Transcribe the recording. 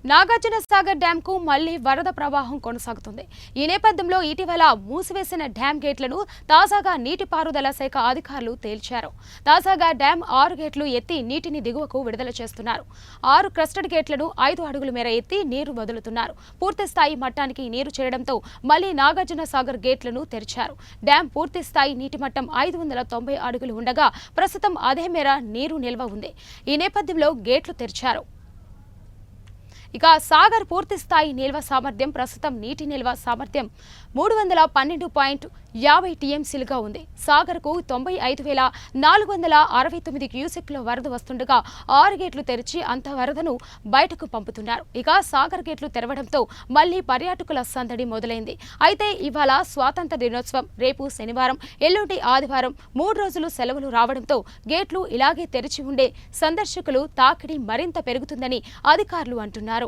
Nagarjuna Sagar dam కు మళ్లీ వరద ప్రవాహం కొనసాగుతుంది. ఈ నేపథ్యంలో ఇటీవల మూసివేసిన డ్యాం గేట్లను తాజాగా నీటిపారుదల శాఖ అధికారులు తేల్చారు. తాజాగా డ్యాం 6 గేట్లు ఎత్తి నీటిని దిగువకు విడుదల చేస్తున్నారు. 6 క్రస్టెడ్ గేట్లను 5 అడుగుల మేర ఎత్తి నీరు వదులుతున్నారు. పూర్తి స్థాయి మట్టానికి నీరు చేరడంతో మళ్లీ నాగార్జున సాగర్ గేట్లను తెరిచారు. డ్యాం పూర్తి స్థాయి నీటి మట్టం 590 అడుగులు ఉండగా ప్రస్తుతం అదే మేర నీరు నిల్వ ఉంది. ఈ నేపథ్యంలో గేట్లు తెరిచారు. ఇక సాగర్ పూర్తి స్థాయి నిల్వ సామర్థ్యం ప్రస్తుతం నీటి నిల్వ సామర్థ్యం 312.50 టీఎంసీలుగా ఉంది. సాగర్కు 95,469 క్యూసెక్ల వరద వస్తుండగా 6 గేట్లు తెరిచి అంత వరదను బయటకు పంపుతున్నారు. ఇక సాగర్ గేట్లు తెరవడంతో మళ్లీ పర్యాటకుల సందడి మొదలైంది. అయితే ఇవాళ స్వాతంత్ర దినోత్సవం, రేపు శనివారం, ఎల్లుండి ఆదివారం 3 రోజులు సెలవులు రావడంతో గేట్లు ఇలాగే తెరిచి ఉండే సందర్శకులు తాకిడి మరింత పెరుగుతుందని అధికారులు అంటున్నారు.